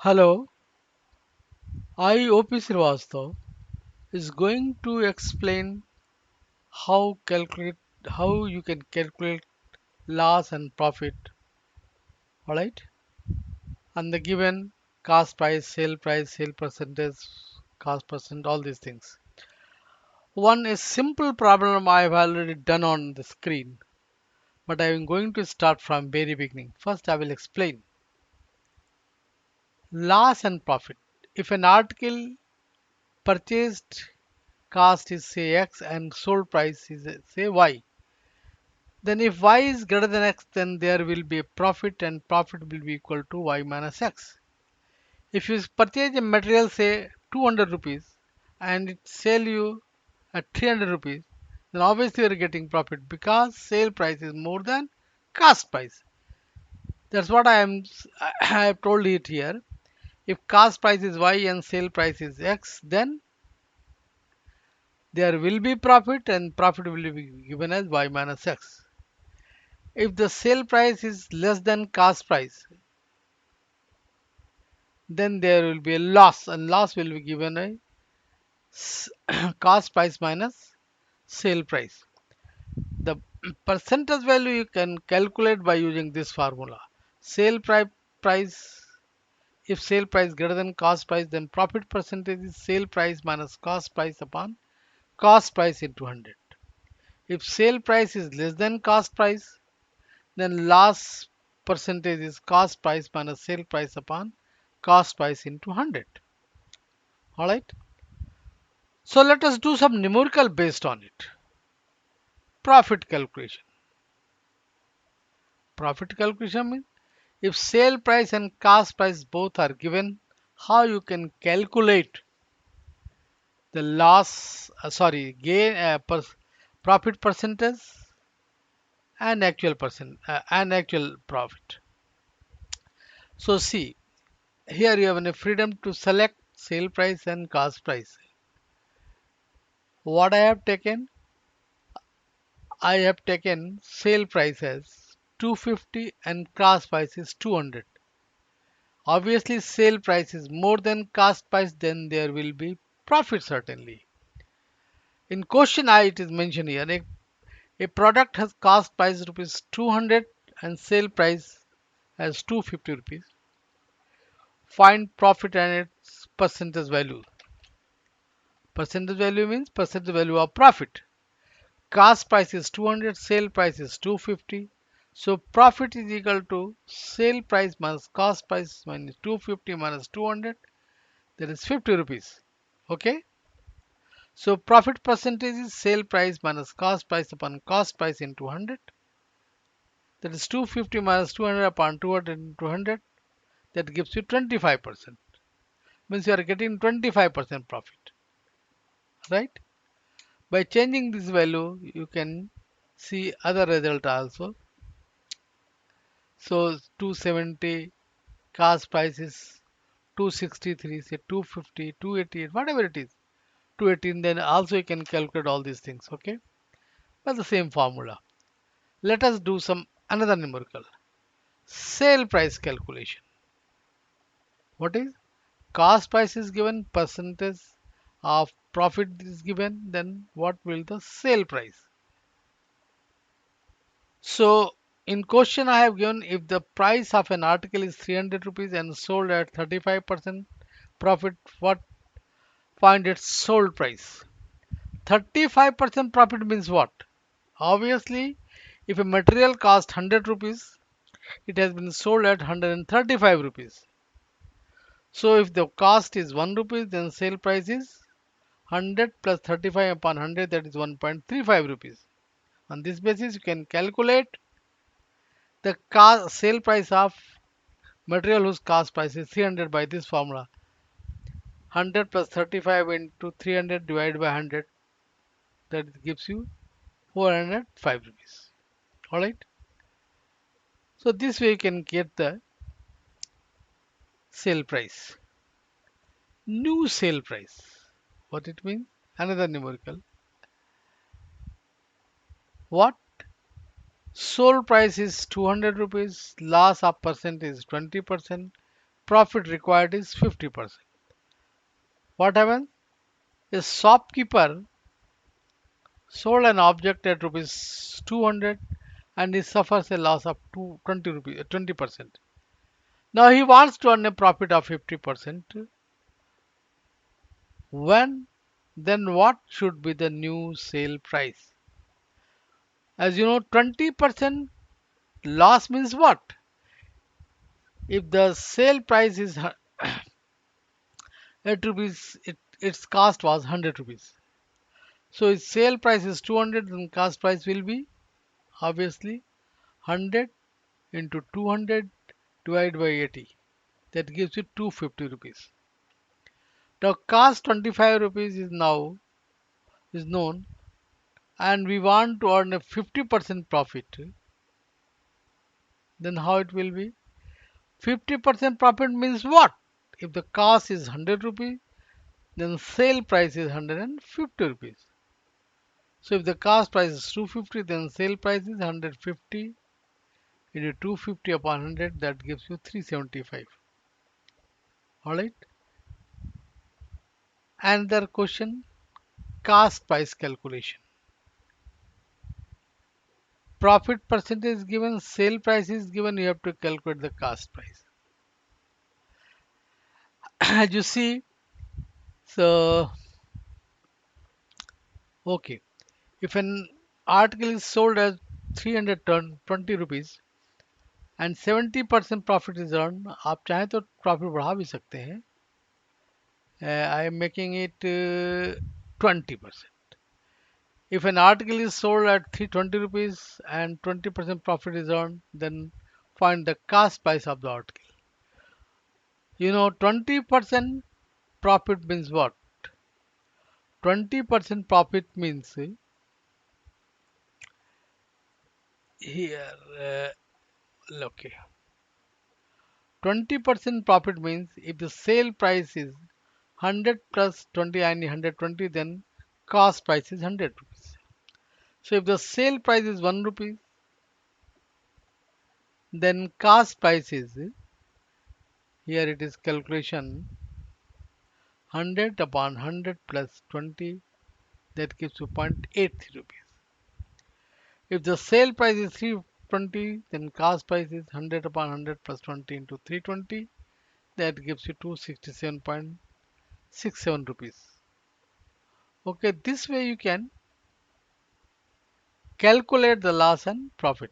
Hello, I OP Srivastav is going to explain how you can calculate loss and profit, all right? And the given cost price, sale percentage, cost percent, all these things. One is simple problem I have already done on the screen, but I am going to start from very beginning. First, I will explain loss and profit. If an article purchased cost is say X and sold price is say Y, then if y is greater than x, then there will be a profit and profit will be equal to y minus x. If you purchase a material say 200 rupees and it sell you at 300 rupees, then obviously you are getting profit because sale price is more than cost price. That's what I have told it here. If cost price is y and sale price is x, then there will be profit and profit will be given as y minus x. If the sale price is less than cost price, then there will be a loss and loss will be given a cost price minus sale price. The percentage value you can calculate by using this formula. Sale price, if sale price greater than cost price, then profit percentage is sale price minus cost price upon cost price into 100. If sale price is less than cost price, then loss percentage is cost price minus sale price upon cost price into 100. All right. So let us do some numerical based on it. Profit calculation. Profit calculation means if sale price and cost price both are given, how you can calculate the gain, profit percentage and actual profit. So see, here you have a freedom to select sale price and cost price. What I have taken sale price as 250 and cost price is 200. Obviously, sale price is more than cost price, then there will be profit certainly. In question I, it is mentioned here a product has cost price rupees 200 and sale price as 250 rupees. Find profit and its percentage value. Percentage value means percentage value of profit. Cost price is 200, sale price is 250. So profit is equal to sale price minus cost price minus 250 minus 200, that is 50 rupees. Okay. So profit percentage is sale price minus cost price upon cost price into 100. That is 250 minus 200 upon 200 into 100. That gives you 25%. Means you are getting 25% profit. Right? By changing this value, you can see other result also. So 270 cost price is 263, say 250, 288, whatever it is. 218, then also you can calculate all these things. Okay? By the same formula. Let us do some another numerical. Sale price calculation. What is cost price is given, percentage of profit is given, then what will the sale price? So in question I have given if the price of an article is 300 rupees and sold at 35% profit, what find its sold price? 35% profit means what? Obviously, if a material cost 100 rupees, it has been sold at 135 rupees. So if the cost is 1 rupees, then sale price is 100 plus 35 upon 100, that is 1.35 rupees. On this basis, you can calculate the sale price of material whose cost price is 300 by this formula. 100 plus 35 into 300 divided by 100, that gives you 405 rupees. Alright. So this way you can get the sale price. New sale price. What it means? Another numerical. What? Sold price is 200 rupees. Loss of percent is 20%. profit required is 50%. What happens? A shopkeeper sold an object at rupees 200 and he suffers a loss of 20 rupees, 20%. Now he wants to earn a profit of 50%. When? Then what should be the new sale price? As you know, 20% loss means what? If the sale price is 8 rupees, its cost was 100 rupees. So its sale price is 200, then cost price will be obviously 100 into 200 divided by 80. That gives you 250 rupees. The cost 25 rupees is known, and we want to earn a 50% profit. Then how it will be? 50% profit means what? If the cost is 100 rupees, then sale price is 150 rupees. So if the cost price is 250, then sale price is 150 into 250 upon 100, that gives you 375. Alright. Another question, cost price calculation. Profit percentage is given, sale price is given, you have to calculate the cost price. As you see, so okay, if an article is sold at 320 rupees and 70% profit is earned, आप चाहें तो profit बढ़ा भी सकते हैं. I am making it 20%. If an article is sold at 320 rupees and 20% profit is earned, then find the cost price of the article. You know, 20% profit means what? 20% profit means here, okay. 20% profit means if the sale price is 100 plus 20 and 120, then cost price is 100 rupees. So if the sale price is 1 rupee, then cost price is, here it is calculation, 100 upon 100 plus 20, that gives you 0.83 rupees. If the sale price is 320, then cost price is 100 upon 100 plus 20 into 320, that gives you 267.67 rupees. Okay, this way you can calculate the loss and profit.